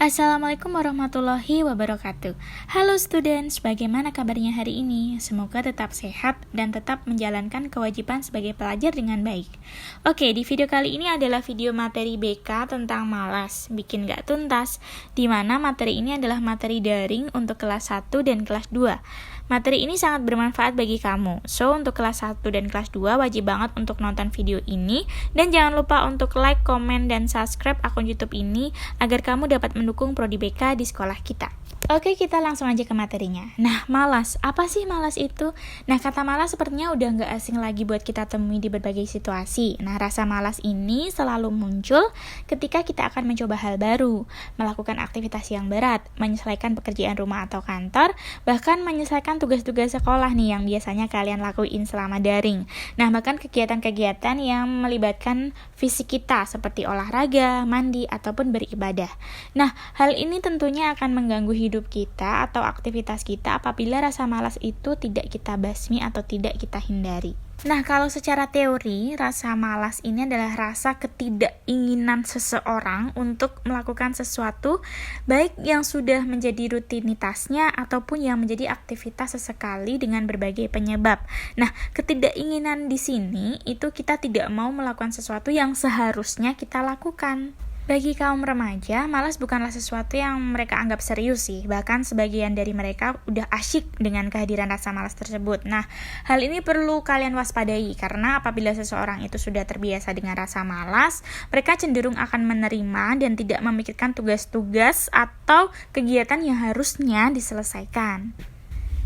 Assalamualaikum warahmatullahi wabarakatuh. Halo students, bagaimana kabarnya hari ini? Semoga tetap sehat dan tetap menjalankan kewajiban sebagai pelajar dengan baik. Oke, di video kali ini adalah video materi BK tentang malas, bikin gak tuntas, di mana materi ini adalah materi daring untuk kelas 1 dan kelas 2. Materi ini sangat bermanfaat bagi kamu. So, untuk kelas 1 dan kelas 2 wajib banget untuk nonton video ini. Dan jangan lupa untuk like, komen, dan subscribe akun YouTube ini agar kamu dapat mendukung Prodi BK di sekolah kita. Oke, kita langsung aja ke materinya. Nah, malas. Apa sih malas itu? Nah, kata malas sepertinya udah nggak asing lagi buat kita temui di berbagai situasi. Nah, rasa malas ini selalu muncul ketika kita akan mencoba hal baru, melakukan aktivitas yang berat, menyelesaikan pekerjaan rumah atau kantor, bahkan menyelesaikan tugas-tugas sekolah nih yang biasanya kalian lakuin selama daring. Nah, bahkan kegiatan-kegiatan yang melibatkan fisik kita seperti olahraga, mandi, ataupun beribadah. Nah, hal ini tentunya akan mengganggu hidup kita atau aktivitas kita apabila rasa malas itu tidak kita basmi atau tidak kita hindari. Nah, kalau secara teori, rasa malas ini adalah rasa ketidakinginan seseorang untuk melakukan sesuatu, baik yang sudah menjadi rutinitasnya ataupun yang menjadi aktivitas sesekali dengan berbagai penyebab. Nah, ketidakinginan di sini itu kita tidak mau melakukan sesuatu yang seharusnya kita lakukan. Bagi kaum remaja, malas bukanlah sesuatu yang mereka anggap serius sih. Bahkan sebagian dari mereka udah asyik dengan kehadiran rasa malas tersebut. Nah, hal ini perlu kalian waspadai karena apabila seseorang itu sudah terbiasa dengan rasa malas, mereka cenderung akan menerima dan tidak memikirkan tugas-tugas atau kegiatan yang harusnya diselesaikan.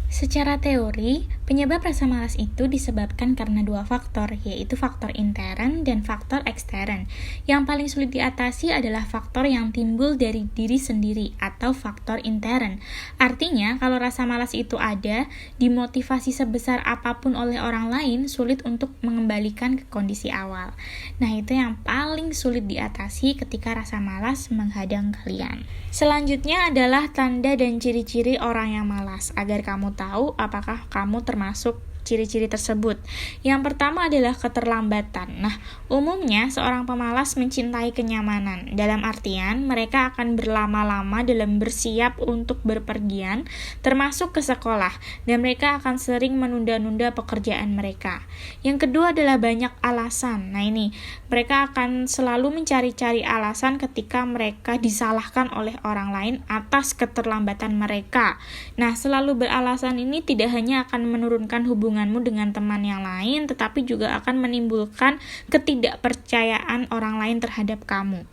Secara teori, penyebab rasa malas itu disebabkan karena dua faktor, yaitu faktor intern dan faktor ekstern. Yang paling sulit diatasi adalah faktor yang timbul dari diri sendiri atau faktor intern. Artinya, kalau rasa malas itu ada, dimotivasi sebesar apapun oleh orang lain sulit untuk mengembalikan ke kondisi awal. Nah, itu yang paling sulit diatasi ketika rasa malas menghadang kalian. Selanjutnya adalah tanda dan ciri-ciri orang yang malas, agar kamu tahu apakah kamu termasuk ciri-ciri tersebut. Yang pertama adalah keterlambatan. Nah, umumnya seorang pemalas mencintai kenyamanan. Dalam artian, mereka akan berlama-lama dalam bersiap untuk berpergian, termasuk ke sekolah, dan mereka akan sering menunda-nunda pekerjaan mereka. Yang kedua adalah banyak alasan. Nah, ini, mereka akan selalu mencari-cari alasan ketika mereka disalahkan oleh orang lain atas keterlambatan mereka. Nah, selalu beralasan ini tidak hanya akan menurunkan hubunganmu dengan teman yang lain, tetapi juga akan menimbulkan ketidakpercayaan orang lain terhadap kamu.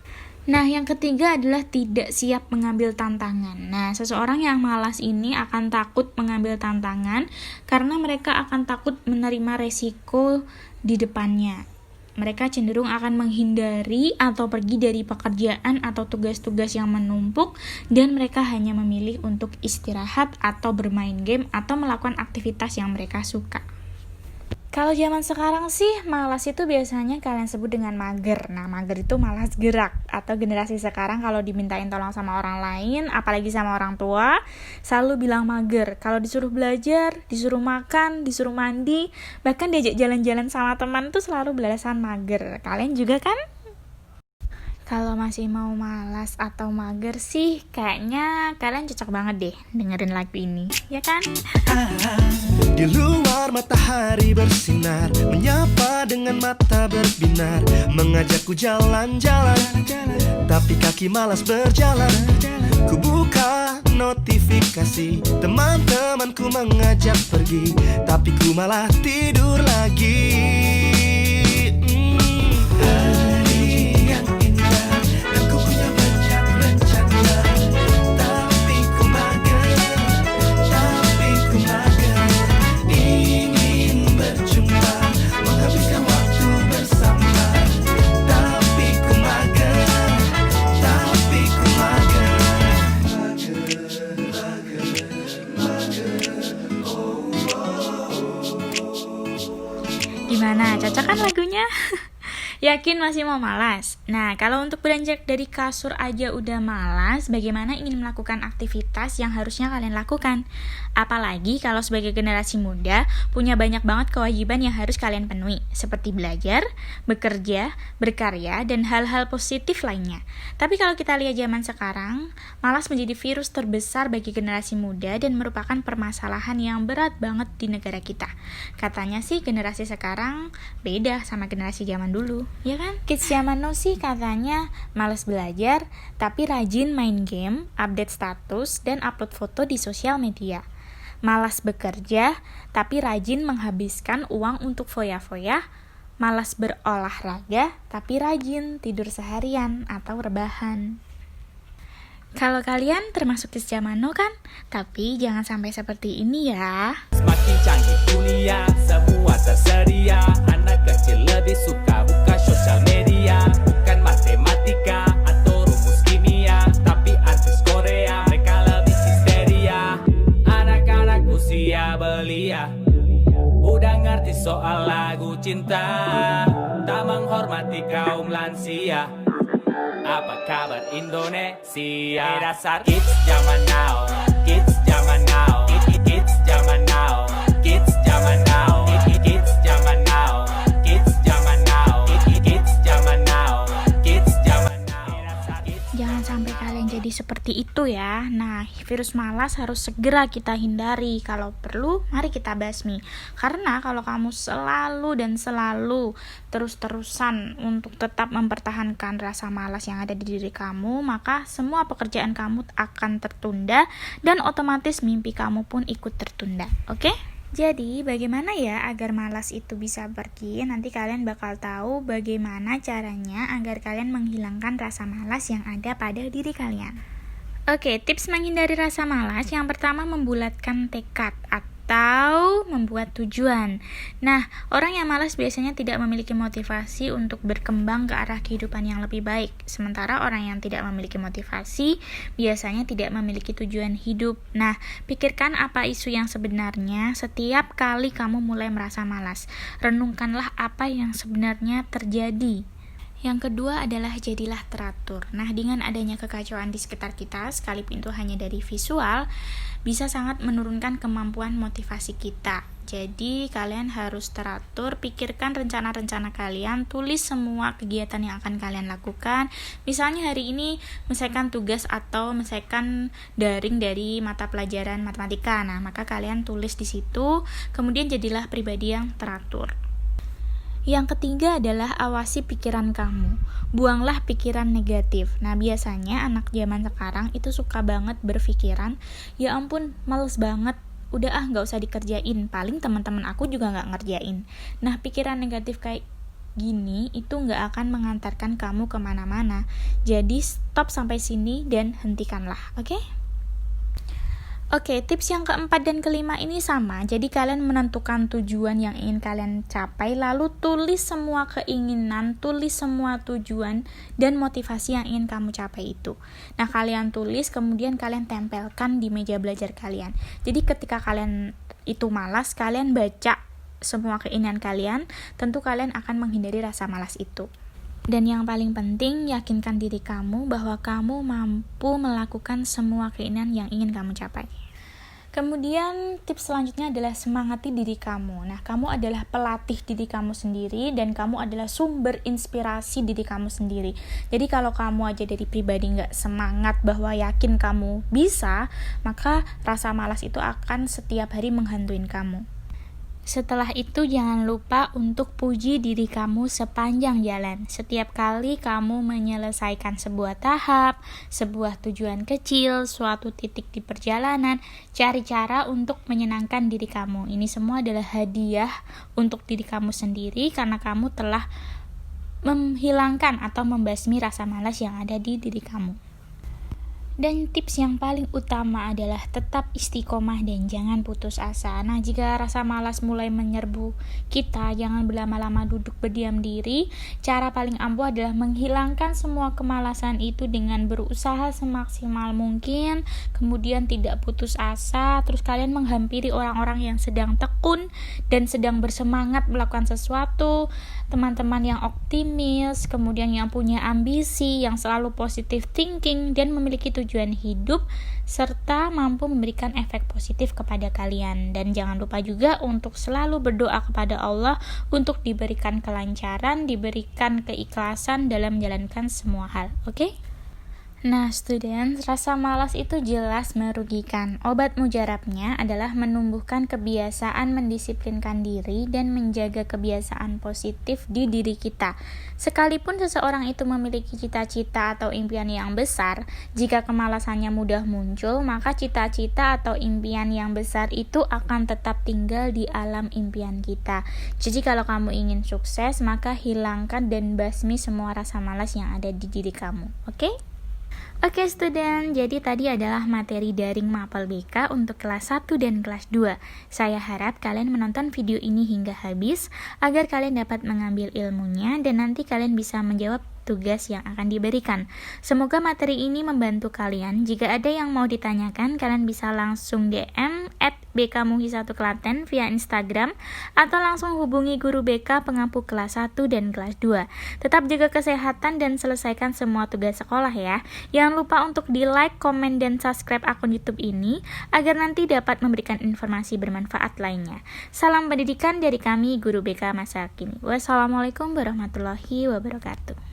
Nah, yang ketiga adalah tidak siap mengambil tantangan. Nah, seseorang yang malas ini akan takut mengambil tantangan karena mereka akan takut menerima resiko di depannya. Mereka cenderung akan menghindari atau pergi dari pekerjaan atau tugas-tugas yang menumpuk, dan mereka hanya memilih untuk istirahat atau bermain game atau melakukan aktivitas yang mereka suka. Kalau zaman sekarang sih, malas itu biasanya kalian sebut dengan mager. Nah, mager itu malas gerak. Atau generasi sekarang kalau dimintain tolong sama orang lain, apalagi sama orang tua, selalu bilang mager. Kalau disuruh belajar, disuruh makan, disuruh mandi, bahkan diajak jalan-jalan sama teman tuh selalu beralasan mager. Kalian juga kan? Kalau masih mau malas atau mager sih, kayaknya kalian cocok banget deh dengerin lagu ini, ya kan? Di luar matahari bersinar, menyapa dengan mata berbinar, mengajakku jalan-jalan, tapi kaki malas berjalan. Ku buka notifikasi, teman-temanku mengajak pergi, tapi ku malah tidur lagi. Gimana, cocok kan lagunya? Yakin masih mau malas? Nah, kalau untuk beranjak dari kasur aja udah malas, bagaimana ingin melakukan aktivitas yang harusnya kalian lakukan? Apalagi kalau sebagai generasi muda, punya banyak banget kewajiban yang harus kalian penuhi, seperti belajar, bekerja, berkarya, dan hal-hal positif lainnya. Tapi kalau kita lihat zaman sekarang, malas menjadi virus terbesar bagi generasi muda dan merupakan permasalahan yang berat banget di negara kita. Katanya sih generasi sekarang beda sama generasi zaman dulu, ya kan? Kids zaman now sih katanya malas belajar, tapi rajin main game, update status, dan upload foto di sosial media. Malas bekerja, tapi rajin menghabiskan uang untuk foya-foya. Malas berolahraga, tapi rajin tidur seharian atau rebahan. Kalau kalian termasuk kids zaman now kan? Tapi jangan sampai seperti ini ya. Semakin canggih dunia, semua tersedia. Anak kecil lebih suka buka sosial media. Bukan matematika atau rumus kimia, tapi artis Korea, mereka lebih histeria. Anak-anak usia belia udah ngerti soal lagu cinta, tak menghormati kaum lansia. Apa kabar Indonesia? Dasar kids zaman now, kids zaman now, kids zaman now, kids zaman now, kids zaman now, kids zaman now, kids zaman now, kids zaman now. Jangan sampai kalian jadi seperti itu ya. Nah, virus malas harus segera kita hindari. Kalau perlu, mari kita basmi. Karena kalau kamu selalu terus-terusan untuk tetap mempertahankan rasa malas yang ada di diri kamu, maka semua pekerjaan kamu akan tertunda dan otomatis mimpi kamu pun ikut tertunda. Oke? Jadi, bagaimana ya agar malas itu bisa pergi? Nanti kalian bakal tahu bagaimana caranya agar kalian menghilangkan rasa malas yang ada pada diri kalian. Oke, tips menghindari rasa malas. Yang pertama, membulatkan tekad atau membuat tujuan. Nah, orang yang malas biasanya tidak memiliki motivasi untuk berkembang ke arah kehidupan yang lebih baik. Sementara orang yang tidak memiliki motivasi biasanya tidak memiliki tujuan hidup. Nah, pikirkan apa isu yang sebenarnya setiap kali kamu mulai merasa malas. Renungkanlah apa yang sebenarnya terjadi. Yang kedua adalah jadilah teratur. Nah, dengan adanya kekacauan di sekitar kita, sekalipun itu hanya dari visual, bisa sangat menurunkan kemampuan motivasi kita. Jadi, kalian harus teratur, pikirkan rencana-rencana kalian, tulis semua kegiatan yang akan kalian lakukan. Misalnya hari ini menyelesaikan tugas atau menyelesaikan daring dari mata pelajaran matematika. Nah, maka kalian tulis di situ, kemudian jadilah pribadi yang teratur. Yang ketiga adalah awasi pikiran kamu. Buanglah pikiran negatif. Nah, biasanya anak zaman sekarang itu suka banget berpikiran, ya ampun, males banget, udah gak usah dikerjain, paling teman-teman aku juga gak ngerjain. Nah, pikiran negatif kayak gini itu gak akan mengantarkan kamu kemana-mana. Jadi stop sampai sini dan hentikanlah, oke? Oke, tips yang keempat dan kelima ini sama. Jadi kalian menentukan tujuan yang ingin kalian capai, lalu tulis semua keinginan, tulis semua tujuan dan motivasi yang ingin kamu capai itu. Nah, kalian tulis, kemudian kalian tempelkan di meja belajar kalian. Jadi ketika kalian itu malas, kalian baca semua keinginan kalian, tentu kalian akan menghindari rasa malas itu. Dan yang paling penting, yakinkan diri kamu bahwa kamu mampu melakukan semua keinginan yang ingin kamu capai. Kemudian tips selanjutnya adalah semangati diri kamu. Nah, kamu adalah pelatih diri kamu sendiri dan kamu adalah sumber inspirasi diri kamu sendiri. Jadi kalau kamu aja dari pribadi gak semangat bahwa yakin kamu bisa, maka rasa malas itu akan setiap hari menghantuin kamu. Setelah itu jangan lupa untuk puji diri kamu sepanjang jalan. Setiap kali kamu menyelesaikan sebuah tahap, sebuah tujuan kecil, suatu titik di perjalanan, cari cara untuk menyenangkan diri kamu. Ini semua adalah hadiah untuk diri kamu sendiri karena kamu telah menghilangkan atau membasmi rasa malas yang ada di diri kamu. Dan tips yang paling utama adalah tetap istiqomah dan jangan putus asa. Nah, jika rasa malas mulai menyerbu kita, jangan berlama-lama duduk berdiam diri. Cara paling ampuh adalah menghilangkan semua kemalasan itu dengan berusaha semaksimal mungkin, kemudian tidak putus asa. Terus kalian menghampiri orang-orang yang sedang tekun dan sedang bersemangat melakukan sesuatu, teman-teman yang optimis, kemudian yang punya ambisi, yang selalu positive thinking dan memiliki tujuan hidup serta mampu memberikan efek positif kepada kalian. Dan jangan lupa juga untuk selalu berdoa kepada Allah untuk diberikan kelancaran, diberikan keikhlasan dalam menjalankan semua hal. Oke? Nah, students, rasa malas itu jelas merugikan. Obat mujarabnya adalah menumbuhkan kebiasaan mendisiplinkan diri dan menjaga kebiasaan positif di diri kita. Sekalipun seseorang itu memiliki cita-cita atau impian yang besar, jika kemalasannya mudah muncul, maka cita-cita atau impian yang besar itu akan tetap tinggal di alam impian kita. Jadi kalau kamu ingin sukses, maka hilangkan dan basmi semua rasa malas yang ada di diri kamu. Oke? Oke student, jadi tadi adalah materi daring Mapel BK untuk kelas 1 dan kelas 2. Saya harap kalian menonton video ini hingga habis agar kalian dapat mengambil ilmunya dan nanti kalian bisa menjawab tugas yang akan diberikan. Semoga materi ini membantu kalian. Jika ada yang mau ditanyakan, kalian bisa langsung DM @bkmuhi1klaten via Instagram atau langsung hubungi guru BK pengampu kelas 1 dan kelas 2. Tetap jaga kesehatan dan selesaikan semua tugas sekolah ya. Jangan lupa untuk di like, komen, dan subscribe akun YouTube ini agar nanti dapat memberikan informasi bermanfaat lainnya. Salam pendidikan dari kami, guru BK masa kini. Wassalamualaikum warahmatullahi wabarakatuh.